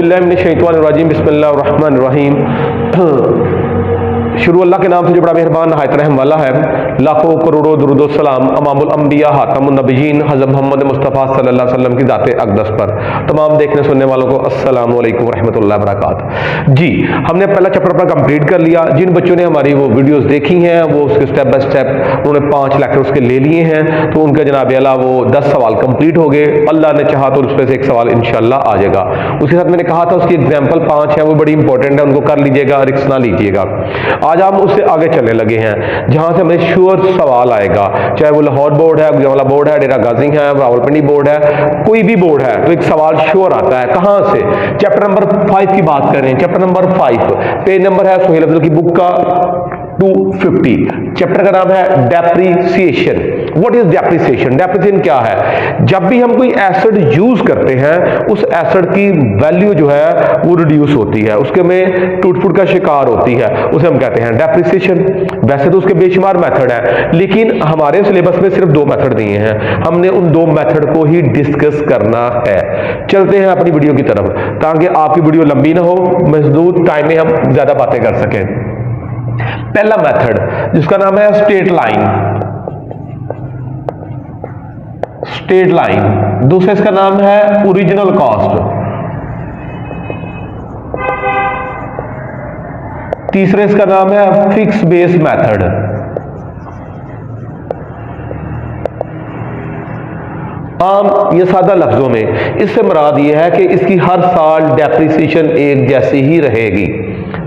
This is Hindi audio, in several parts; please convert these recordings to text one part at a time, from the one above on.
औज़ुबिल्लाहि मिनश्शैतानिर्रजीम बिस्मिल्लाहिर्रहमानिर्रहीम। शुरू अल्लाह के नाम से जो बड़ा मेहरबान नहायत रहम वाला है। लाखों करोड़ों दुरूद व सलाम इमामुल अंबिया हातमुन नबिय्यीन हज़रत मोहम्मद मुस्तफ़ा सल्लल्लाहु अलैहि वसल्लम की ज़ाते अक़दस पर तमाम देखने सुनने वालों को अस्सलामु अलैकुम रहमतुल्लाहि व बरकातुहू। जी, हमने पहला चैप्टर अपना कंप्लीट कर लिया। जिन बच्चों ने हमारी वो वीडियोस देखी हैं वो उसके स्टेप बाय स्टेप उन्होंने 5 लेक्चर उसके ले लिए हैं, तो उनका जनाब अल्लाह वो 10 सवाल कंप्लीट हो गए। अल्लाह ने चाहा तो उसमें से एक सवाल इंशाअल्लाह आ जाएगा। उसके साथ मैंने कहा था उसकी एग्जाम्पल 5 है, वो बड़ी इंपॉर्टेंट है, उनको कर लीजिएगा, रिक्स ना लीजिएगा। आज हम उससे आगे चलने लगे हैं जहां से हमें श्योर सवाल आएगा, चाहे वो लाहौर बोर्ड है, गुजरांवाला बोर्ड है, डेरा गाजी है, रावलपिंडी बोर्ड है, कोई भी बोर्ड है, तो एक सवाल श्योर आता है। कहां से? चैप्टर नंबर 5 की बात करें। चैप्टर नंबर 5 पेज नंबर है सुहेल अफजल की बुक का 250। चैप्टर का नाम है depreciation. What is depreciation? Depreciation क्या है? जब भी हम कोई एसिड यूज करते हैं उस एसिड की वैल्यू जो है वो रिड्यूस होती है, उसके में टूट फूट का शिकार होती है, उसे हम कहते हैं डेप्रिसिएशन। वैसे तो उसके बेशुमार मेथड है, लेकिन हमारे सिलेबस में सिर्फ 2 मेथड दिए हैं, हमने उन 2 मेथड को ही डिस्कस करना है। चलते हैं अपनी वीडियो की तरफ ताकि आपकी वीडियो लंबी ना हो, महदूद टाइम में हम ज्यादा बातें कर सकें। पहला मेथड जिसका नाम है स्ट्रेट लाइन, स्ट्रेट लाइन। दूसरा इसका नाम है ओरिजिनल कॉस्ट। तीसरा इसका नाम है फिक्स बेस मेथड। आम ये सादा लफ्जों में इससे मुराद ये है कि इसकी हर साल डेप्रिसिएशन एक जैसी ही रहेगी,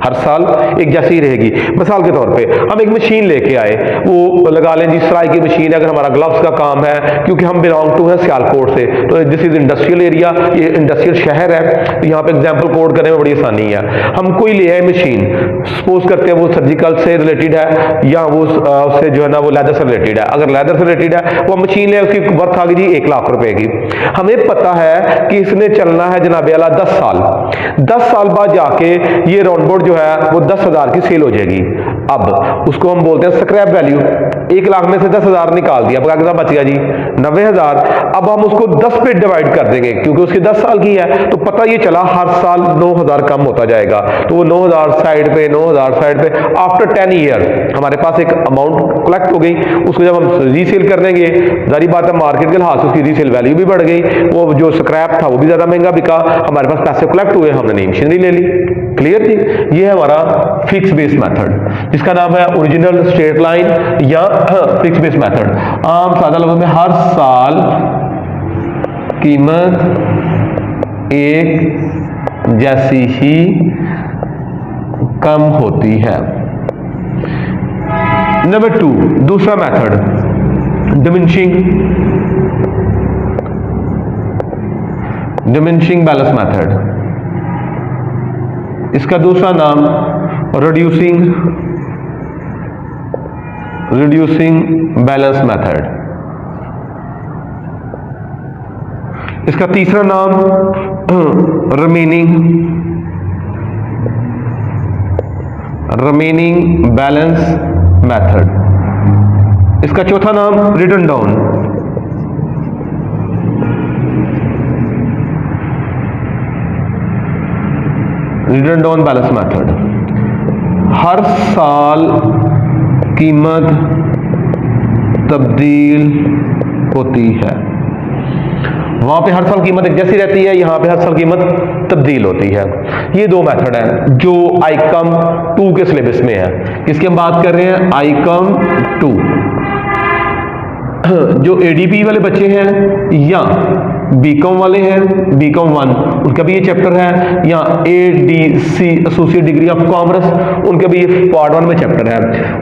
हर साल एक जैसी ही रहेगी। मिसाल के तौर पे हम एक मशीन लेके आए, वो लगा लें जी सिलाई की मशीन है, अगर हमारा ग्लव्स का काम है, क्योंकि हम बिलोंग टू है सियालकोट से, तो दिस इज इंडस्ट्रियल एरिया, ये इंडस्ट्रियल शहर है, तो यहाँ पे एग्जाम्पल कोड करने में बड़ी आसानी है। हम कोई ले आए मशीन, सपोज करते हैं वो सर्जिकल से रिलेटेड है या वो उससे जो है ना वो लेदर से रिलेटेड है। अगर लेदर से रिलेटेड है वो मशीन ले, उसकी वर्थ आ गई जी 1 लाख रुपए की। हमें पता है कि इसने चलना है जनाब आला 10 साल। 10 साल बाद जाके ये राउंड बोर्ड जो है वो 10,000 की सेल हो जाएगी। अब उसको हम बोलते हैं स्क्रैप वैल्यू। 1 लाख में से 10,000 निकाल दिया, कितना बच गया जी 90,000। अब हम उसको 10 पे डिवाइड कर देंगे क्योंकि उसकी 10 साल की है, तो पता ये चला हर साल 9,000 कम होता जाएगा। तो वो 9,000 साइड पे, 9,000 साइड पे, आफ्टर 10 ईयर हमारे पास एक अमाउंट कलेक्ट हो गई। उसको जब हम रीसेल कर देंगे, जारी बात है मार्केट के लिहाज से उसकी रीसेल वैल्यू भी बढ़ गई, वो जो स्क्रैप था वो भी ज्यादा महंगा बिका, हमारे पास पैसे कलेक्ट हुए, हमने नई मशीनरी ले ली। क्लियर जी? ये है हमारा फिक्स बेस मेथड जिसका नाम है ओरिजिनल स्ट्रेट लाइन या फिक्स बेस मेथड। आम सादा लफ्ज़ों में हर साल कीमत एक जैसी ही कम होती है। नंबर 2 दूसरा मेथड डिमिनिशिंग बैलेंस मेथड। इसका दूसरा नाम रिड्यूसिंग बैलेंस मेथड। इसका तीसरा नाम रिमेनिंग बैलेंस मेथड। इसका चौथा नाम written down. Written down balance method. हर साल कीमत तब्दील होती है। वहां पे हर साल कीमत एक जैसी रहती है, यहां पे हर साल कीमत तब्दील होती है। ये 2 मेथड हैं जो आईकम 2 के सिलेबस में है। किसकी हम बात कर रहे हैं? आईकम 2। जो एडीपी वाले बच्चे हैं या बीकॉम वाले हैं, बीकॉम 1, उनका भी ये चैप्टर है, या ADC associate degree of commerce, उनका भी ये पार्ट 1 में चैप्टर है।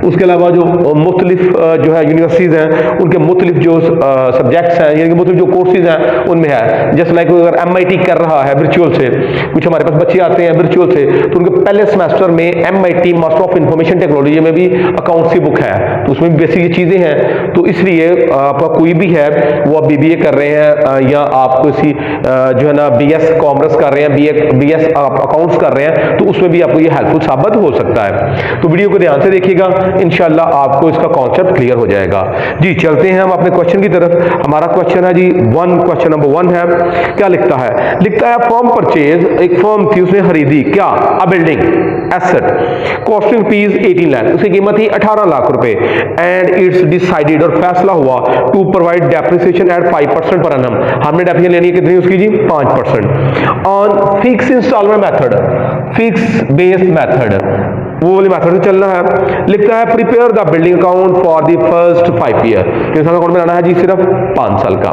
उसके अलावा जो मुख्तलिफ जो है यूनिवर्सिटीज हैं उनके मुख्तलिफ जो सब्जेक्ट्स हैं, यानी कि मुख्तलिफ जो कोर्सेज हैं उनमें है। जैसे लाइक अगर MIT कर रहा है वर्चुअल से, कुछ हमारे पास बच्चे आते हैं वर्चुअल से, तो उनके पहले सेमेस्टर में MIT master of information technology में भी अकाउंट्स की बुक है, तो उसमें भी बेसिक ये चीजें हैं। तो इसलिए आपका कोई भी है वो आप BBA कर रहे हैं या आप किसी जो है ना BS कॉमर्स कर रहे हैं, BS अकाउंट्स कर रहे हैं, तो उसमें भी आपको ये हेल्पफुल साबित हो सकता है। तो वीडियो को ध्यान से देखिएगा, इंशाल्लाह आपको इसका कॉन्सेप्ट क्लियर हो जाएगा। जी चलते हैं हम अपने क्वेश्चन की तरफ। हमारा क्वेश्चन है जी क्वेश्चन नंबर 1 है, क्या लिखता है? लिखता है फर्म परचेज, एक फर्म थी उसने खरीदी क्या? A building asset costing rupees 18 lakh, उसकी कीमत थी 18 लाख रुपए, एंड इट्स डिसाइडेड, और फैसला हुआ to provide depreciation eight 5% per annum. हमने डेप्रिसिएशन लेनी है कितनी उसकी जी? 5% on fix instalment method, fix based method, वो वाली मेथड से चलना है। लिखता है prepare the building account for the first 5 year, installment account बनाना है जी सिर्फ 5 साल का।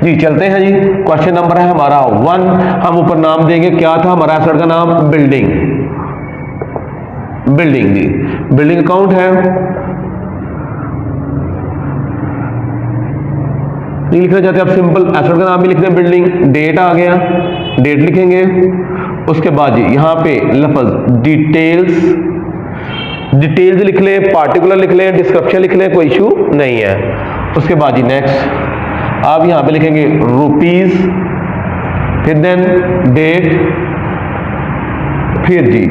जी चलते हैं जी, क्वेश्चन नंबर है हमारा 1, हम ऊपर नाम देंगे, क्या था हमारा एसेट का नाम? बिल्डिंग, बिल्डिंग जी, बिल्डिंग अकाउंट है, नहीं लिखना चाहते आप सिंपल एसेट का नाम भी लिखते हैं बिल्डिंग, डेट आ गया, डेट लिखेंगे, उसके बाद जी यहाँ पे लफ्ज डिटेल्स, डिटेल्स लिख लें, पार्टिकुलर लिख लें, डिस्क्रिप्शन लिख लें, कोई इशू नहीं है। उसके बाद जी नेक्स्ट आप यहां पे लिखेंगे रुपीज, फिर देन डेट, फिर जी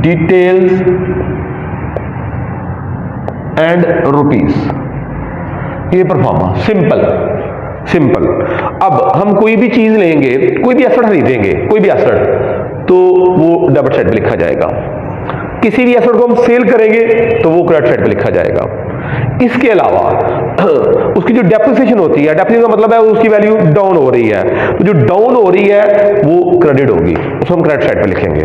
डिटेल्स एंड रुपीज, ये परफॉर्मा, सिंपल सिंपल। अब हम कोई भी चीज लेंगे, कोई भी एसेट खरीदेंगे, कोई भी एसेट, तो वो डेबिट साइड पे लिखा जाएगा। किसी भी एसेट को हम सेल करेंगे तो वो क्रेडिट साइड पे लिखा जाएगा। इसके अलावा उसकी जो डेप्रिसिएशन होती है, डेप्रिसिएशन का मतलब है उसकी वैल्यू डाउन हो रही है, तो जो डाउन हो रही है वो क्रेडिट होगी, उसको हम क्रेडिट साइड पे लिखेंगे।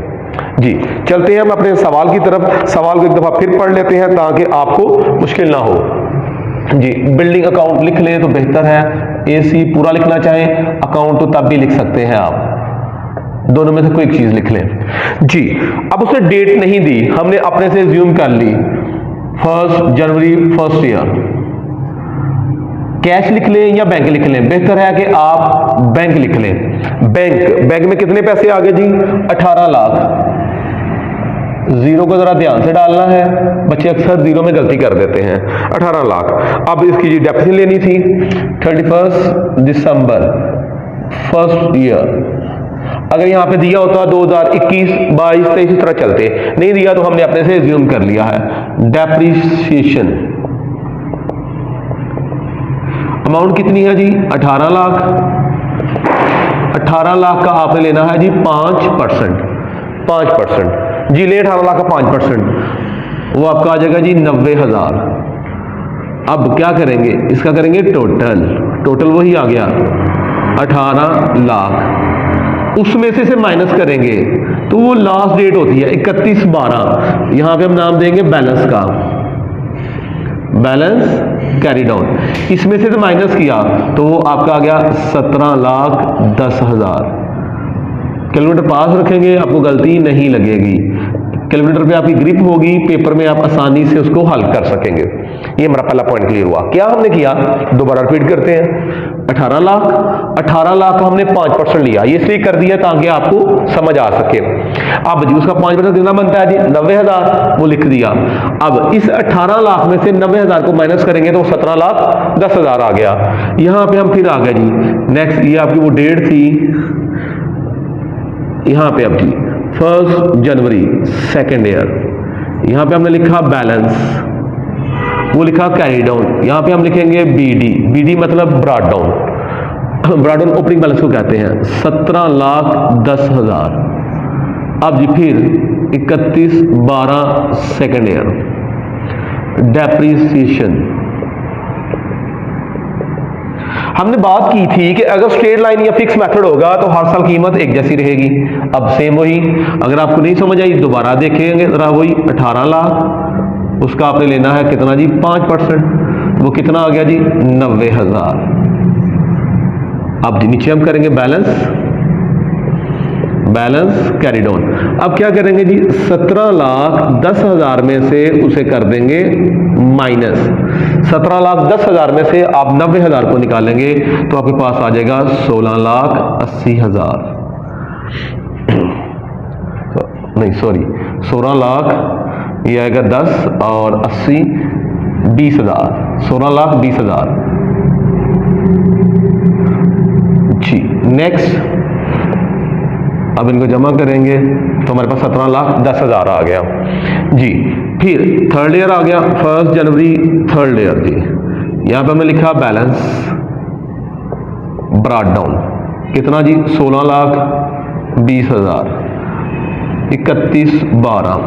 जी चलते हैं हम अपने सवाल की तरफ। सवाल को एक दफा फिर पढ़ लेते हैं ताकि आपको मुश्किल ना हो। जी बिल्डिंग अकाउंट लिख लें तो बेहतर है, AC पूरा लिखना चाहें, अकाउंट तो तब भी लिख सकते हैं आप, दोनों में से कोई एक चीज लिख लें। जी अब उसने डेट नहीं दी, हमने अपने से ज्यूम कर ली 1 जनवरी फर्स्ट ईयर। कैश लिख लें या बैंक लिख लें? बेहतर है कि आप बैंक लिख लें। बैंक में कितने पैसे आ गए जी? 18 लाख। जीरो को जरा ध्यान से डालना है, बच्चे अक्सर जीरो में गलती कर देते हैं। 18 लाख। अब इसकी जी डेप्रिसिएशन लेनी थी 31 दिसंबर फर्स्ट ईयर। अगर यहां पे दिया होता 2021, 22, 23 इस तरह चलते, नहीं दिया तो हमने अपने से एज्यूम कर लिया है। डेप्रिसिएशन अमाउंट कितनी है जी? 18 लाख। 18 लाख का आपने लेना है जी 5%। 5% जी ले 18 लाख का 5%, वो आपका आ जाएगा जी 90,000। अब क्या करेंगे? इसका करेंगे टोटल वही आ गया 18 लाख, उसमें से माइनस करेंगे तो वो लास्ट डेट होती है 31/12। यहां पे हम नाम देंगे बैलेंस का, बैलेंस कैरी डाउन। इसमें से माइनस किया तो वो आपका आ गया 17,10,000। कैलकुलेटर पास रखेंगे, आपको गलती नहीं लगेगी, कैलकुलेटर पे आपकी ग्रिप होगी, पेपर में आप आसानी से उसको हल कर सकेंगे। ये हमारा पहला पॉइंट क्लियर हुआ। क्या हमने किया? दोबारा रिपीट करते हैं। 18 लाख का हमने 5% लिया, ये इसलिए कर दिया ताकि आपको समझ आ सके। अब जी उसका 5% कितना बनता है जी? 90,000, वो लिख दिया। अब इस 18 लाख में से 90,000 को माइनस करेंगे तो 17,10,000 आ गया। यहां पे हम फिर आ गए जी नेक्स्ट, ये आपकी वो डेट थी, यहां पे अब जी 1 जनवरी सेकेंड ईयर। यहां पे हमने लिखा बैलेंस, वो लिखा कैरी डाउन। यहां पे हम लिखेंगे BD मतलब brought down. Brought down opening balance को कहते हैं। 17,10,000। अब जी फिर 31/12 सेकेंड ईयर। डेप्रिसिएशन हमने बात की थी कि अगर स्ट्रेट लाइन या फिक्स मेथड होगा तो हर साल कीमत एक जैसी रहेगी। अब सेम वही, अगर आपको नहीं समझ आई दोबारा देखेंगे जरा, वही 18 लाख, उसका आपने लेना है कितना जी? 5%, वो कितना आ गया जी? 90,000। अब जी नीचे हम करेंगे बैलेंस कैरी डाउन। अब क्या करेंगे जी? 17,10,000 में से उसे कर देंगे माइनस। 17,10,000 में से आप 90,000 को निकालेंगे तो आपके पास आ जाएगा 16,80,000। नहीं सॉरी 16 लाख, ये आएगा 10 और 80 20,000। 16,20,000 नेक्स्ट अब इनको जमा करेंगे तो हमारे पास 17,10,000 आ गया जी। फिर थर्ड ईयर आ गया, 1 जनवरी थर्ड ईयर जी। यहाँ पे हमने लिखा बैलेंस ब्रॉट डाउन कितना जी, 16,20,000, 31/12।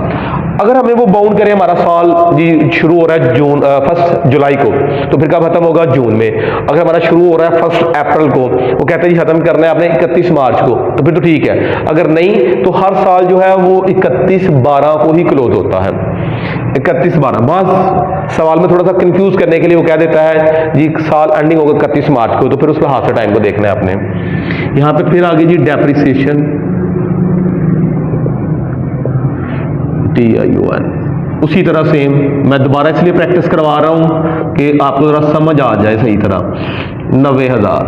अगर हमें वो बाउंड करें, हमारा साल जी शुरू हो रहा है जून 1 जुलाई को, तो फिर कब खत्म होगा, जून में। अगर हमारा शुरू हो रहा है 1 अप्रैल को, वो कहते हैं जी खत्म करना है आपने 31 मार्च को, तो फिर तो ठीक है। अगर नहीं तो हर साल जो है वो 31/12 को ही क्लोज होता है। 31/12 बस सवाल में थोड़ा सा कंफ्यूज करने के लिए वो कह देता है जी साल एंडिंग होगा 31 मार्च को, तो फिर उसका हाथ से टाइम को देखना है आपने। यहाँ पे फिर आगे जी डेप्रिसिएशन TION, उसी तरह सेम मैं दोबारा इसलिए प्रैक्टिस करवा रहा हूं कि आपको जरा समझ आ जाए सही तरह। 90,000,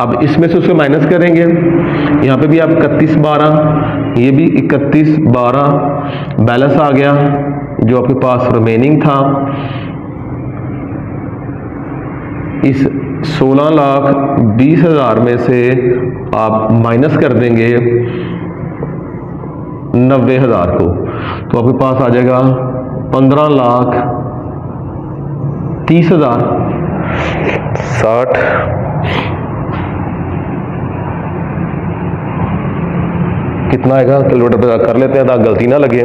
अब इसमें से उसको माइनस करेंगे, यहाँ पे भी आप 31/12, ये भी 31/12, बैलेंस आ गया जो आपके पास रिमेनिंग था। इस 16,20,000 में से आप माइनस कर देंगे 90,000 को, तो आपके पास आ जाएगा 15,30,000 60। कितना आएगा कैलकुलेटर पे कर लेते हैं ताकि गलती ना लगे।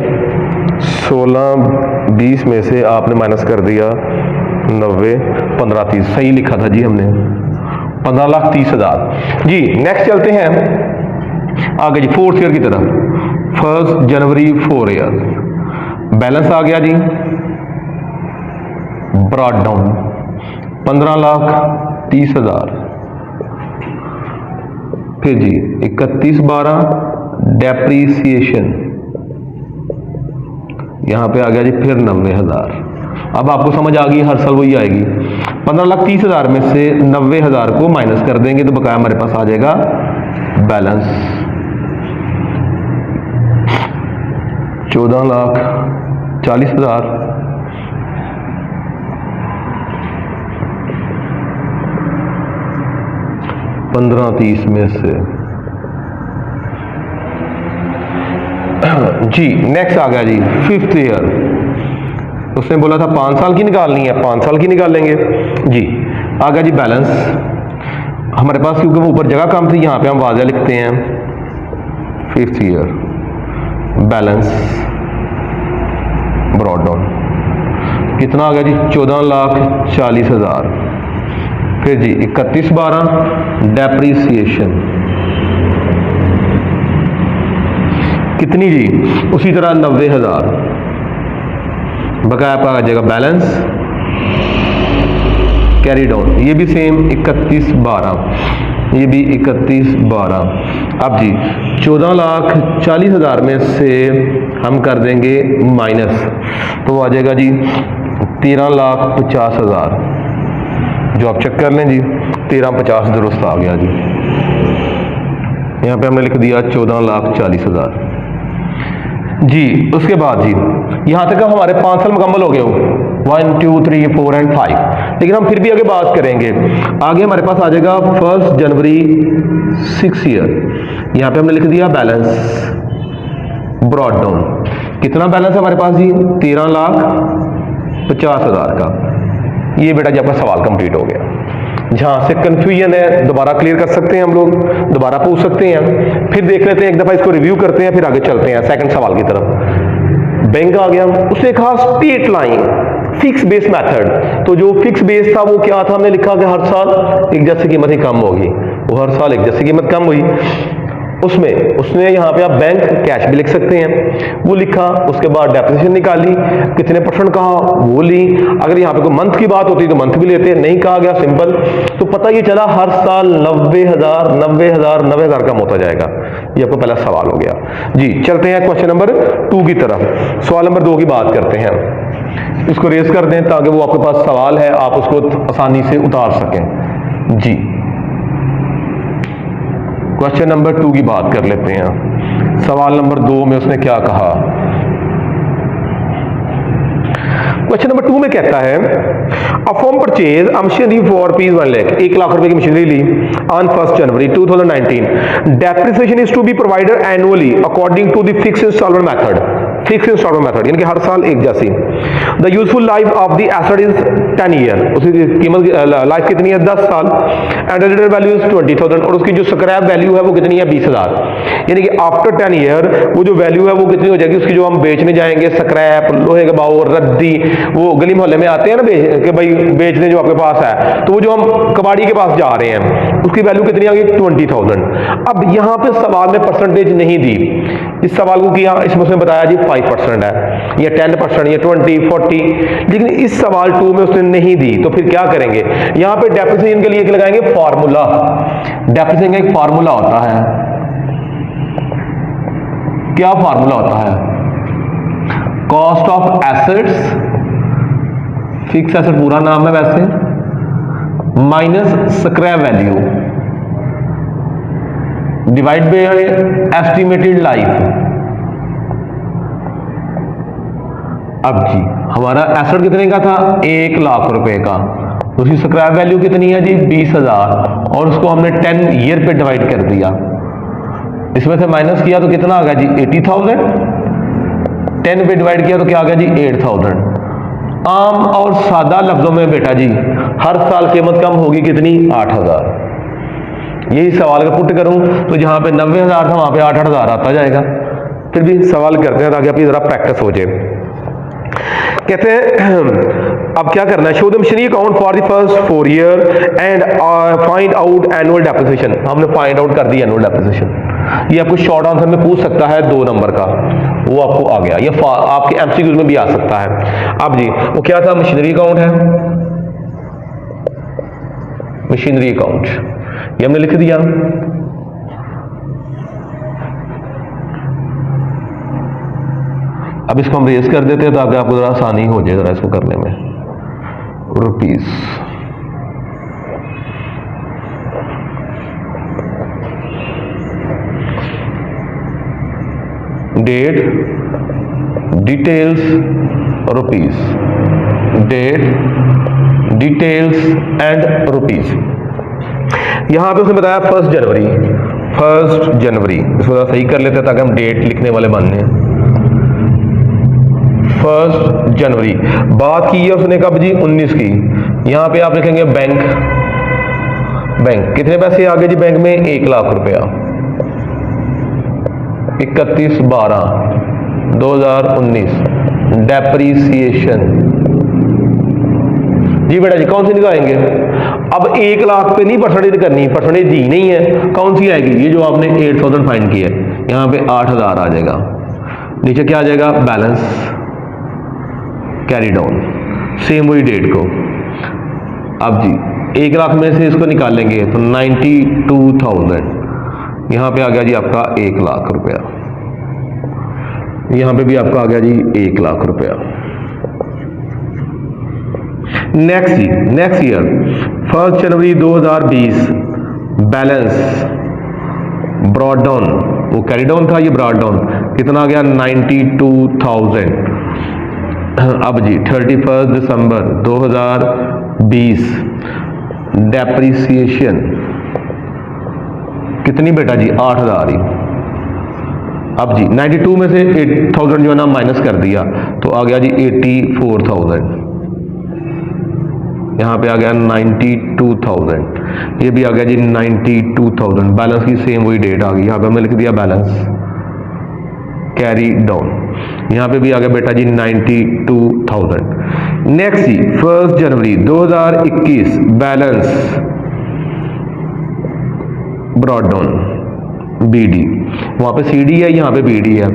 16,20 में से आपने माइनस कर दिया 90, 15,30, सही लिखा था जी हमने, 15,30,000 जी। नेक्स्ट चलते हैं आगे जी, 4th ईयर की तरफ। 1 जनवरी 4 ईयर, बैलेंस आ गया जी ब्रॉट डाउन 15,30,000। फिर जी 31/12 डेप्रीसिएशन, यहां पे आ गया जी फिर 90,000। अब आपको समझ आ गई, हर साल वही आएगी। 15,30,000 में से 90,000 को माइनस कर देंगे तो बकाया हमारे पास आ जाएगा बैलेंस 14,40,000। पंद्रह 30 में से जी। नेक्स्ट आ गया जी 5th ईयर, उसने बोला था 5 साल की निकालनी है, 5 साल की निकाल लेंगे जी। आ गया जी बैलेंस हमारे पास, क्योंकि वो ऊपर जगह कम थी, यहाँ पे हम वाज़ह लिखते हैं 5th year balance brought down कितना आ गया जी 14,40,000। फिर जी 31/12 डेप्रीसिएशन कितनी जी, उसी तरह 90,000, बकाया आपका आ जाएगा बैलेंस कैरी डाउन, ये भी सेम 31/12, ये भी 31/12। अब जी 14,40,000 में से हम कर देंगे माइनस, तो आ जाएगा जी 13,50,000, जो आप चेक कर लें जी 13,50 दुरुस्त आ गया जी। यहाँ पे हमने लिख दिया 14,40,000 जी। उसके बाद जी यहाँ तक हमारे 5 साल मुकम्मल हो गए हो, 1 2 3 4 एंड 5, लेकिन हम फिर भी आगे बात करेंगे। आगे हमारे पास आ जाएगा 1 जनवरी 6 ईयर, यहाँ पे हमने लिख दिया बैलेंस ब्रॉट डाउन, कितना बैलेंस है हमारे पास जी 13,50,000 का। ये बेटा जी आपका सवाल कंप्लीट हो गया। जहां से कंफ्यूजन है दोबारा क्लियर कर सकते हैं हम लोग, दोबारा पूछ सकते हैं, फिर देख लेते हैं, एक दफा इसको रिव्यू करते हैं, फिर आगे चलते हैं सेकंड सवाल की तरफ। बैंक आ गया, उसने कहा straight line fix base method, तो जो फिक्स बेस था वो क्या था, हमने लिखा कि हर साल एक जैसी कीमत ही कम होगी, वो हर साल एक जैसी कीमत कम हुई। उसमें उसने यहाँ पे आप बैंक कैश भी लिख सकते हैं, वो लिखा। उसके बाद डेप्रिसिएशन निकाली, कितने % कहा वो ली। अगर यहाँ पे कोई मंथ की बात होती तो मंथ भी लेते, नहीं कहा गया सिंपल, तो पता ये चला हर साल 90,000 90,000 90,000 कम होता जाएगा। ये आपको पहला सवाल हो गया जी। चलते हैं क्वेश्चन नंबर 2 की तरफ। सवाल नंबर 2 की बात करते हैं, इसको रेस कर दें ताकि वो आपके पास सवाल है आप उसको आसानी से उतार सकें जी। क्वेश्चन नंबर 2 की बात कर लेते हैं। सवाल नंबर 2 में उसने क्या कहा, क्वेश्चन नंबर 2 में कहता है a firm purchase machinery for rupees 1 lakh, 1 lakh रुपए की मशीनरी ली on 1 January 2019। Depreciation is to be provided annually according to the fixed instalment method, fixed instalment method यानी कि हर साल एक जैसी। The useful life of the asset is 10 year, उसकी कीमत लाइफ कितनी है 10 साल। एंड रेजिडेंट वैल्यू इज 20,000 और उसकी जो स्क्रैप वैल्यू है वो कितनी है 20,000। यानी कि आफ्टर 10 ईयर वो जो वैल्यू है वो कितनी हो जाएगी उसकी, जो हम बेचने जाएंगे स्क्रैप, लोहे के बाव, रद्दी, वो गली मोहल्ले में आते हैं ना कि भाई बेचने जो आपके पास है, तो वो जो हम कबाड़ी के पास जा रहे हैं उसकी वैल्यू कितनी आ गई 20,000। अब यहाँ पे सवाल में परसेंटेज नहीं दी, इस सवाल को किया इसमें उसने बताया जी 5% है या 10% या 20, 40, लेकिन इस सवाल 2 में उसने नहीं दी। तो फिर क्या करेंगे, यहाँ पे डेप्रिसिएशन के लिए लगाएंगे फार्मूला। डेप्रिसिएशन का एक फार्मूला होता है, क्या फार्मूला होता है, cost of assets, fix asset पूरा नाम है वैसे, minus scrap value divide by estimated life. अब जी हमारा एसेट कितने का था 1 लाख रुपए का, उसकी स्क्रैप वैल्यू कितनी है जी 20,000 और उसको हमने 10 ईयर पे डिवाइड कर दिया। इसमें से माइनस किया तो कितना आ गया जी 80,000, 10 पे डिवाइड किया तो क्या आ गया जी 8,000। आम और सादा लफ्जों में बेटा जी हर साल कीमत कम होगी कितनी 8,000। यही सवाल का पुट करूं तो जहां पे 90,000 था वहां पे 8,000 आता जाएगा। फिर भी सवाल करते हैं ताकि आपकी जरा प्रैक्टिस हो जाए। कहते हैं अब क्या करना है, show the machinery account for the first 4 year and find out annual depreciation. हमने फाइंड आउट कर दी एनुअल डेप्रिसिएशन। ये आपको शॉर्ट आंसर में पूछ सकता है 2 नंबर का, वो आपको आ गया, ये आपके एमसीक्यूज में भी आ सकता है। अब जी वो क्या था, मशीनरी अकाउंट है, मशीनरी अकाउंट ये हमने लिख दिया। अब इसको हम रेस कर देते हैं ताकि आपको जरा आसानी हो जाए जरा इसको करने में। Rupees date details rupees, date details and rupees. यहां पे उसने बताया 1 जनवरी, 1 जनवरी, इसको जरा सही कर लेते हैं ताकि हम डेट लिखने वाले बनने। 1 जनवरी बात की है उसने कब जी 19 की। यहां पे आप लिखेंगे बैंक, बैंक कितने पैसे आ गए जी बैंक में 1 लाख रुपया। 31/12/2019 डेप्रीसिएशन जी बेटा जी कौन सी निकालेंगे। अब 1 लाख पे नहीं परसेंटेज करनी, परसेंटेज दी नहीं है, कौन सी आएगी ये जो आपने 8,000 फाइंड किया है, यहां पे 8,000 आ जाएगा, नीचे क्या आ जाएगा बैलेंस कैरी डाउन, सेम वही डेट को। अब जी 1 लाख में से इसको निकालेंगे तो 92,000, यहां पे आ गया जी आपका 1 लाख रुपया, यहां पे भी आपका आ गया जी 1 लाख रुपया। नेक्स्ट ईयर 1 जनवरी 2020 बैलेंस ब्रॉड डाउन, वो कैरी डाउन था, ये ब्रॉड डाउन कितना आ गया 92,000। अब जी 31 दिसंबर 2020 डेप्रीसिएशन कितनी बेटा जी 8,000 ही। अब जी 92 में से 8,000 जो है ना माइनस कर दिया तो आ गया जी 84,000, यहां पे आ गया 92,000, ये भी आ गया जी 92,000। बैलेंस की सेम वही डेट आ गई, यहां पे हमने लिख दिया बैलेंस कैरी डाउन, यहां पे भी आ गया बेटा जी 92,000। नेक्स्ट जी 1 जनवरी 2021 बैलेंस ब्रॉड डाउन बीडी, वहां पे सीडी है यहां पे बीडी है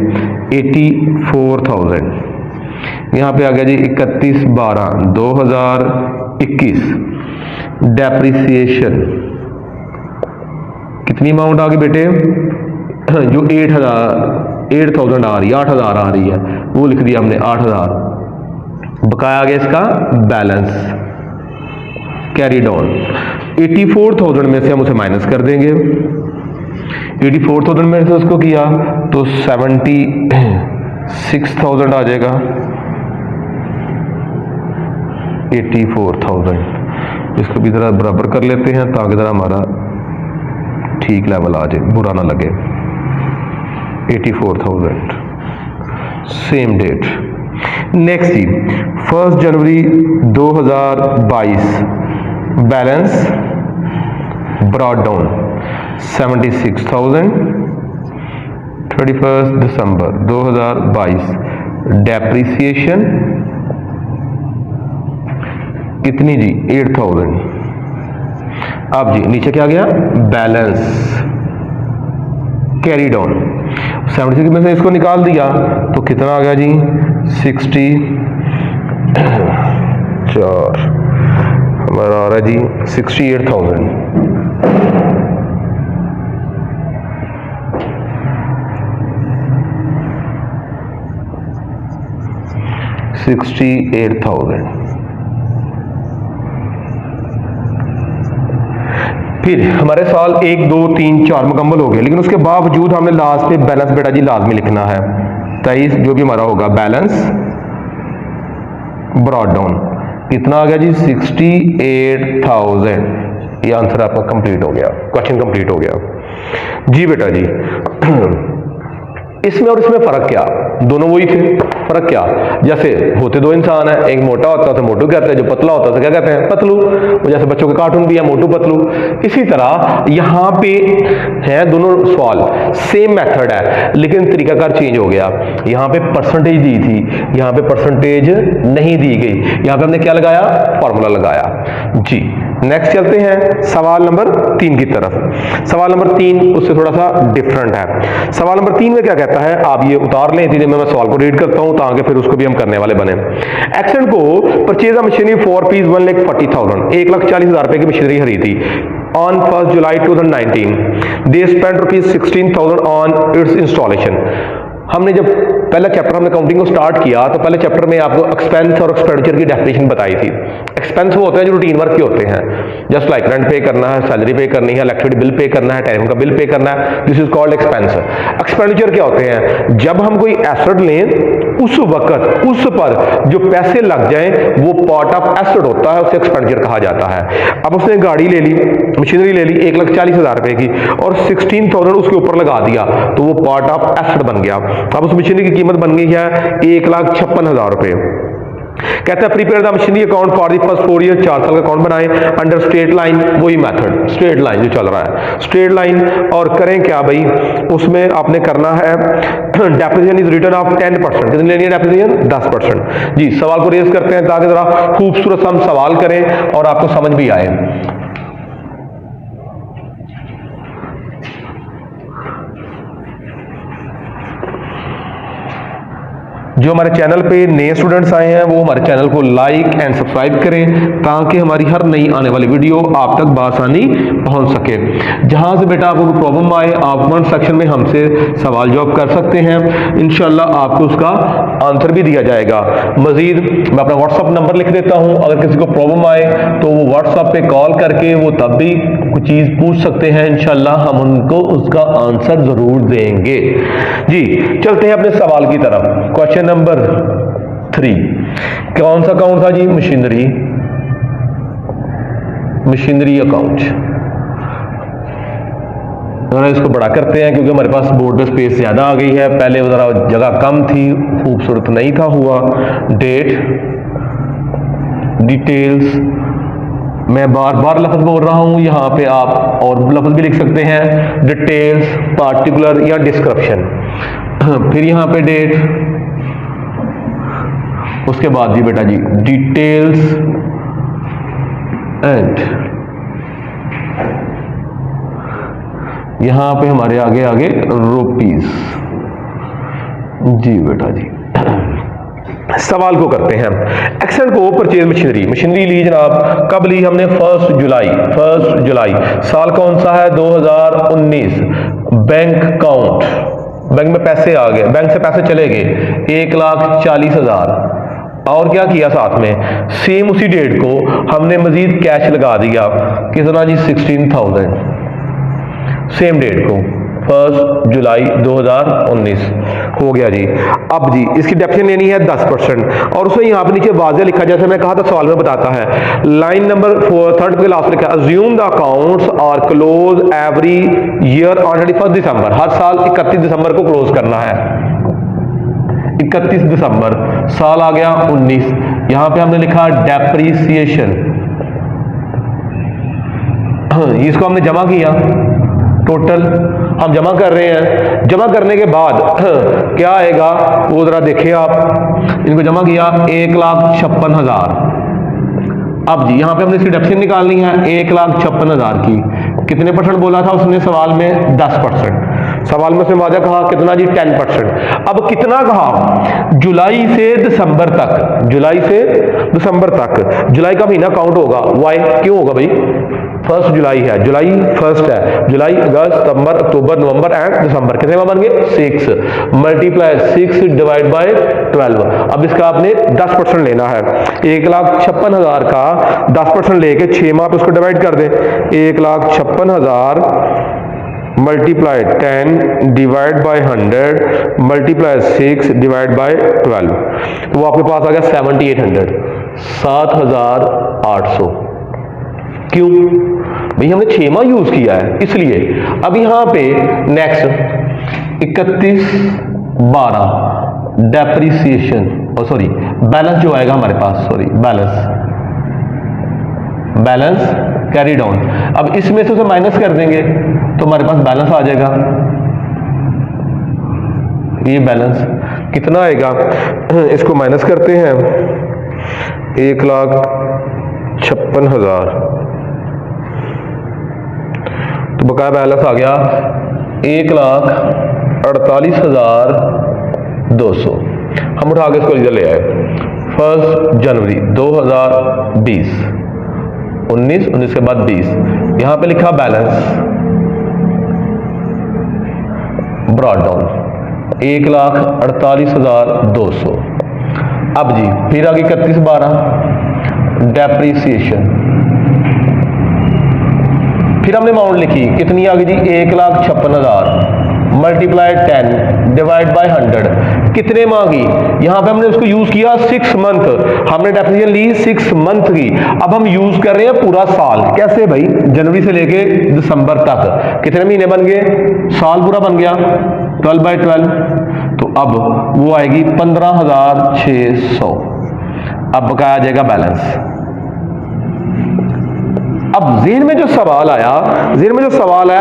84,000, यहां पे आ गया जी 31/12/2021 डेप्रिसिएशन कितनी अमाउंट आ गई बेटे, जो 8,000 आ रही है, 8,000 आ रही है, वो लिख दिया हमने 8,000। बकाया आ गया इसका बैलेंस कैरी डाउन। 84,000 में से हम उसे माइनस कर देंगे, 84,000 में से उसको किया तो 76,000 आ जाएगा, 84,000। इसको भी ज़रा बराबर कर लेते हैं ताकि ज़रा हमारा ठीक लेवल आ जाए, बुरा ना लगे। 84,000 सेम डेट। नेक्स्ट जी 1 जनवरी 2022 बैलेंस ब्रॉट डाउन 76,000। 31 दिसंबर 2022 डेप्रिसिएशन कितनी जी 8,000। अब जी नीचे क्या गया बैलेंस कैरी डाउन 76 में से इसको निकाल दिया तो कितना आ गया जी 64 हमारा आ रहा है जी 68,000। 68,000। फिर हमारे साल 1 2 3 4 मुकम्मल हो गए, लेकिन उसके बावजूद हमने लास्ट पे बैलेंस बेटा जी लाजमी लिखना है। 23 जो भी हमारा होगा बैलेंस ब्रॉट डाउन कितना आ गया जी 68,000। ये आंसर आपका कंप्लीट हो गया, क्वेश्चन कंप्लीट हो गया जी बेटा जी। इसमें और इसमें फर्क क्या, दोनों वही थे, फर्क क्या, जैसे होते दो इंसान है, एक मोटा होता है तो मोटू कहते हैं, जो पतला होता है तो क्या कहते हैं पतलू। वो जैसे बच्चों के कार्टून भी है मोटू पतलू, इसी तरह यहाँ पे है दोनों सवाल सेम मेथड है लेकिन तरीकाकार चेंज हो गया। यहाँ पे परसेंटेज दी थी, यहाँ पे परसेंटेज नहीं दी गई, यहाँ पे हमने क्या लगाया फॉर्मूला लगाया जी। नेक्स्ट चलते हैं सवाल नंबर 3 की तरफ। सवाल नंबर 3 उससे थोड़ा सा डिफरेंट है। सवाल नंबर 3 में क्या कहता है, आप ये उतार लें, इसीलिए मैं सवाल को रीड करता हूं ताकि फिर उसको भी हम करने वाले बने। एक्सेंट को परचेज अ मशीनरी 4 पीस 1,40,000 1,40,000 रुपए की मशीनरी खरीदी on 1 July 2019। They spend ₹16,000 on it's installation. हमने जब पहला चैप्टर हमने काउंटिंग को स्टार्ट किया तो पहले चैप्टर में आपको एक्सपेंस और एक्सपेंडिचर की डेफिनेशन बताई थी। एक्सपेंस वो होते हैं जो रूटीन वर्क के होते हैं, जस्ट लाइक रेंट पे करना है, सैलरी पे करनी है, इलेक्ट्रिसिटी बिल पे करना है, टेलीफोन का बिल पे करना है, this is called expense. Expenditure क्या होते हैं, जब हम कोई एसेट लें उस वक्त उस पर जो पैसे लग जाएं वो पार्ट ऑफ एसेट होता है, उसे एक्सपेंडिचर कहा जाता है। अब उसने गाड़ी ले ली, मशीनरी ले ली 1,40,000 रुपए की और 16,000 उसके ऊपर लगा दिया तो वो पार्ट ऑफ एसेट बन गया। अब उस मशीनरी की कीमत बन गई है 1,56,000 रुपए। कहता है prepare the machinery account for the first 4 year, 4 साल का अकाउंट बनाएं अंडर स्ट्रेट लाइन, वही मेथड स्ट्रेट लाइन जो चल रहा है स्ट्रेट लाइन। और करें क्या भाई, उसमें आपने करना है डेप्रिसिएशन इज रिटर्न ऑफ 10%। कितनी लेनी है डेप्रिसिएशन 10%। जी सवाल को रेज करते हैं ताकि जरा खूबसूरत हम सवाल करें और आपको समझ भी आए। जो हमारे चैनल पे नए स्टूडेंट्स आए हैं वो हमारे चैनल को लाइक एंड सब्सक्राइब करें ताकि हमारी हर नई आने वाली वीडियो आप तक बासानी पहुंच सके। जहां से बेटा आपको प्रॉब्लम आए आप कमेंट सेक्शन में हमसे सवाल जवाब कर सकते हैं, इंशाल्लाह आपको उसका आंसर भी दिया जाएगा। मजीद मैं अपना व्हाट्सअप नंबर लिख देता हूं, अगर किसी को प्रॉब्लम आए तो वो व्हाट्सअप पे कॉल करके वो तब भी कुछ चीज़ पूछ सकते हैं, इंशाल्लाह हम उनको उसका आंसर जरूर देंगे। जी चलते हैं अपने सवाल की तरफ। क्वेश्चन नंबर 3 कौन सा अकाउंट था जी, मशीनरी अकाउंट। इसको बड़ा करते हैं क्योंकि हमारे पास बोर्ड में स्पेस ज्यादा आ गई है, पहले जरा जगह कम थी, खूबसूरत नहीं था हुआ। डेट, डिटेल्स, मैं बार बार लफ्ज बोल रहा हूं, यहां पे आप और लफ्ज भी लिख सकते हैं, डिटेल्स, पार्टिकुलर या डिस्क्रिप्शन। फिर यहां पे डेट, उसके बाद जी बेटा जी डिटेल्स एंड यहां पे हमारे आगे आगे रुपीस। जी बेटा जी सवाल को करते हैं। एक्सेल को परचेज मशीनरी ली जनाब, कब ली हमने 1 जुलाई। साल कौन सा है 2019। बैंक अकाउंट, बैंक में पैसे आ गए, बैंक से पैसे चले गए 1,40,000। और क्या किया साथ में, सेम उसी डेट को हमने मजीद कैश लगा दिया, कितना जी 16,000 सेम डेट को। 1 जुलाई 2019 हो गया जी। अब जी इसकी डेफिनेशन लेनी है 10% और उसे यहाँ पे नीचे वाज़े लिखा, जैसे मैं कहा था सवाल में बताता है। लाइन नंबर 4 थर्ड के लास्ट लिखा assume the accounts are close every year on 31 December. हर साल 31 दिसंबर को क्लोज करना है। 31 दिसंबर, साल आ गया 19। यहां पे हमने लिखा डेप्रीसिएशन, इसको हमने जमा किया, टोटल हम जमा कर रहे हैं। जमा करने के बाद क्या आएगा वो जरा देखिए आप, इनको जमा किया 1,56,000। अब जी यहाँ पे हमने इसकी डेफिनेशन निकालनी है 1,56,000 की। कितने परसेंट बोला था उसने सवाल में? 10%। सवाल में उसने वादा कहा कितना जी? 10%। अब कितना कहा? जुलाई से दिसंबर तक, जुलाई से दिसंबर तक। जुलाई का महीना काउंट होगा, वाई क्यों होगा भाई? 1 जुलाई है, जुलाई 1 है। जुलाई, अगस्त, सितंबर, अक्टूबर, नवंबर एंड दिसंबर कितने में बन गए? 6 मल्टीप्लाई 6 डिवाइड बाय 12। अब इसका आपने 10% लेना है। 1,56,000 का 10% लेके 6 माह पे उसको डिवाइड कर दें। 1,56,000 multiply 10 divide by 100 multiply 6 divide by 12, तो वो आपके पास आ गया 7,800, 7,800। क्यों भाई? हमने 6 माह यूज किया है इसलिए। अब यहां पे नेक्स्ट 31/12 डेप्रीसिएशन, सॉरी बैलेंस जो आएगा हमारे पास, सॉरी बैलेंस कैरी डाउन। अब इसमें से उसे माइनस कर देंगे तो हमारे पास बैलेंस आ जाएगा। ये बैलेंस कितना आएगा? इसको माइनस करते हैं 1,56,000, तो बकाया बैलेंस आ गया 1,48,200। हम उठा के इसको इधर ले आए। 1 जनवरी 2020, 19 के बाद 20, यहां पे लिखा बैलेंस ब्रॉट डाउन 1,48,200। अब जी फिर आगे 31/12 डेप्रीसिएशन, फिर हमने अमाउंट लिखी कितनी आ गई जी? 1,56,000 मल्टीप्लाई 10 डिवाइड बाय 100, कितने माह की? यहां पे हमने उसको यूज किया 6 मंथ, हमने डेफिनेशन ली 6 मंथ की। अब हम यूज कर रहे हैं पूरा साल। कैसे भाई? जनवरी से लेके दिसंबर तक कितने महीने बन गए? साल पूरा बन गया 12/12। तो अब वो आएगी 15,600। अब बकाया जाएगा बैलेंस। अब ज़हन में जो सवाल आया,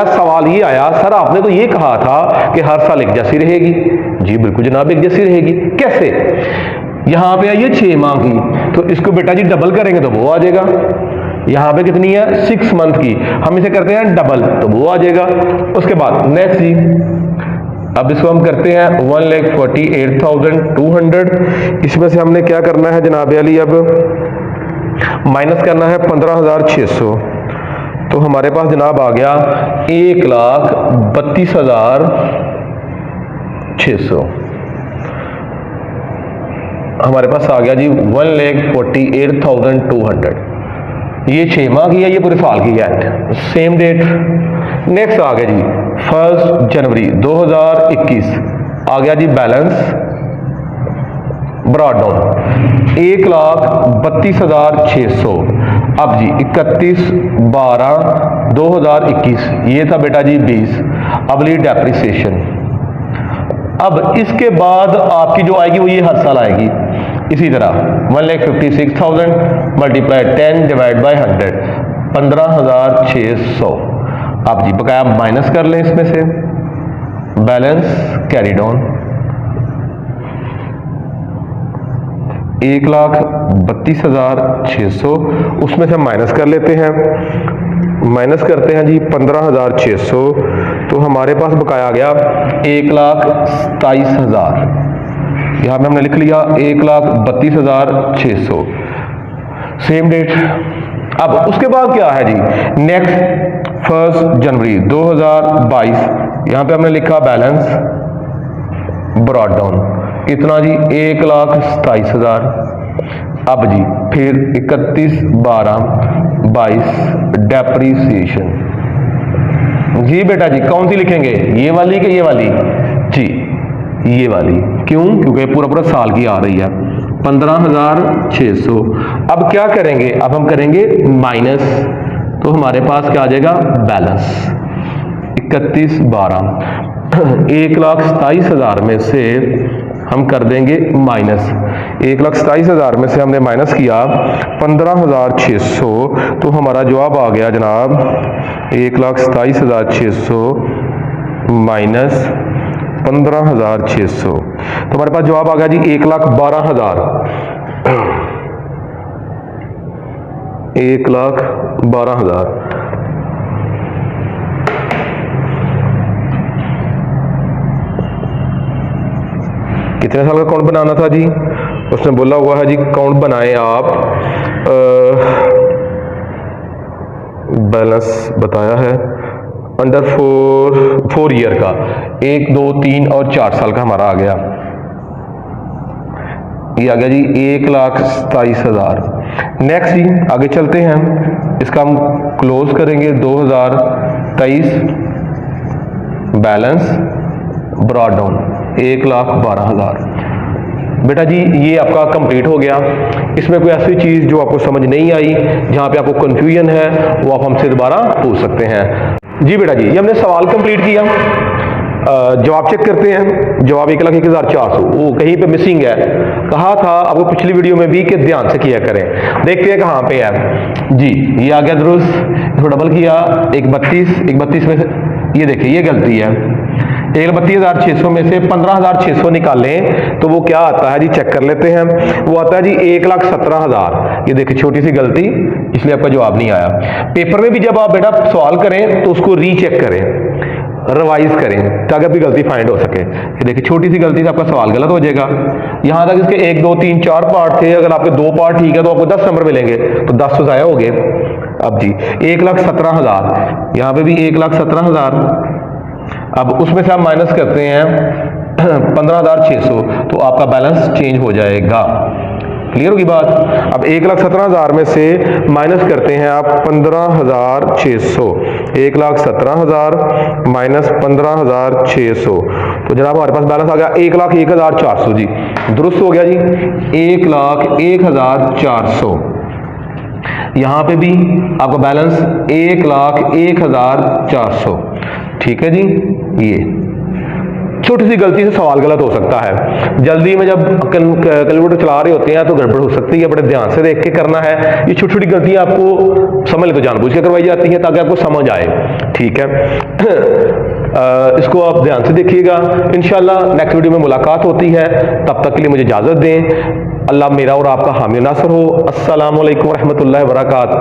सवाल ये आया सर आपने तो ये कहा था कि हर साल एक जैसी रहेगी। जी बिल्कुल जनाब, एक जैसी रहेगी। कैसे? यहां पे आइए 6 माह की, तो इसको बेटा जी डबल करेंगे तो वो आ जाएगा। यहां पे कितनी है? 6 मंथ की, हम इसे करते हैं डबल तो वो आ जाएगा। उसके बाद नेक्स्ट जी, अब इसको हम करते हैं 1,48,200। इसमें से हमने क्या करना है जनाब अली? अब माइनस करना है 15,600, तो हमारे पास जनाब आ गया 1,32,600। हमारे पास आ गया जी 1,48,200। ये 6 माह की है, ये पूरे साल की है। Same date. नेक्स्ट आ गया जी 1 जनवरी 2021, आ गया जी बैलेंस ब्रॉट डाउन 1,32,600। अब जी 31/12/2021, ये था बेटा जी 20। अब ली डेप्रिसिएशन। अब इसके बाद आपकी जो आएगी वो ये हर साल आएगी इसी तरह 1,56,000 मल्टीप्लाई 10 डिवाइड बाय 100, 15,600। अब जी बकाया माइनस कर लें इसमें से, बैलेंस कैरी डाउन 1,32,600, उसमें से माइनस कर लेते हैं, माइनस करते हैं जी 15,600, तो हमारे पास बकाया गया 1,27,000। यहाँ पे हमने लिख लिया 1,32,600। Same date. अब उसके बाद क्या है जी? नेक्स्ट 1 जनवरी 2022, यहाँ पे हमने लिखा बैलेंस ब्रॉट डाउन कितना जी? 1,27,000। अब जी फिर 31/12/22 डेप्रीसिएशन जी बेटा जी, कौन सी लिखेंगे, ये वाली कि ये वाली? जी ये वाली। क्यों? क्योंकि पूरा पूरा साल की आ रही है 15,600। अब क्या करेंगे, अब हम करेंगे माइनस, तो हमारे पास क्या आ जाएगा, बैलेंस 31/12। 1,27,000 में से हम कर देंगे माइनस, 1,27,000 में से हमने माइनस किया 15,600, तो हमारा जवाब आ गया जनाब 1,27,600 माइनस 15,600, तो हमारे पास जवाब आ गया जी 1,12,000। 1,12,000। कितने साल का अकाउंट बनाना था जी? उसने बोला हुआ है जी अकाउंट बनाएं आप, बैलेंस बताया है अंडर 4 ईयर का, 1, 2, 3 और 4 साल का हमारा आ गया, ये आ गया जी 1,27,000। नेक्स्ट जी आगे चलते हैं, इसका हम क्लोज करेंगे 2023, बैलेंस ब्रॉड डाउन 1,12,000। बेटा जी ये आपका कंप्लीट हो गया। इसमें कोई ऐसी चीज़ जो आपको समझ नहीं आई, जहाँ पे आपको कंफ्यूजन है, वो आप हमसे दोबारा पूछ सकते हैं। जी बेटा जी, ये हमने सवाल कंप्लीट किया, जवाब चेक करते हैं। जवाब 1,01,400, वो कहीं पे मिसिंग है, कहा था आपको पिछली वीडियो में भी कि ध्यान से किया करें। देखते हैं कहाँ पे है जी। ये आ गया दुरुस्त, इसको डबल किया 1,32 में से, ये देखिए ये गलती है, 1,32,600 में से 15,600 निकालें तो वो क्या आता है जी, चेक कर लेते हैं। वो आता है जी 1,17,000। ये देखिए छोटी सी गलती, इसलिए आपका जवाब नहीं आया। पेपर में भी जब आप बेटा सवाल करें तो उसको रीचेक करें, रिवाइज करें, ताकि आपकी गलती फाइंड हो सके। ये देखिए छोटी सी गलती से आपका सवाल गलत हो जाएगा। यहाँ तक इसके 1, 2, 3, 4 पार्ट थे, अगर आपके 2 पार्ट ठीक है तो आपको 10 नंबर मिलेंगे, तो 10 तो ज़ाया हो गए। अब जी 1,17,000, यहाँ पे भी 1,17,000, अब उसमें से आप माइनस करते हैं 15,600, तो आपका बैलेंस चेंज हो जाएगा। क्लियर होगी बात? अब 1,17,000 में से माइनस करते हैं आप 15,600, 1,17,000 माइनस 15,600, तो जनाब हमारे पास बैलेंस आ गया 1,01,400। जी दुरुस्त हो गया जी, 1,01,400। यहाँ पे भी आपका बैलेंस 1,01,400। ठीक है जी। ये छोटी सी गलती से सवाल गलत हो सकता है, जल्दी में जब कैलकुलेटर चला रहे होते हैं तो गड़बड़ हो सकती है, बड़े ध्यान से देख के करना है। ये छोटी छोटी गलतियां आपको समझ ले तो जानबूझ के करवाई जाती हैं ताकि आपको समझ आए। ठीक है इसको आप ध्यान से देखिएगा। इंशाल्लाह नेक्स्ट वीडियो में मुलाकात होती है, तब तक के लिए मुझे इजाजत दें। अल्लाह मेरा और आपका हामी नासर हो। अस्सलामु अलैकुम रहमतुल्लाहि व बरकातहू।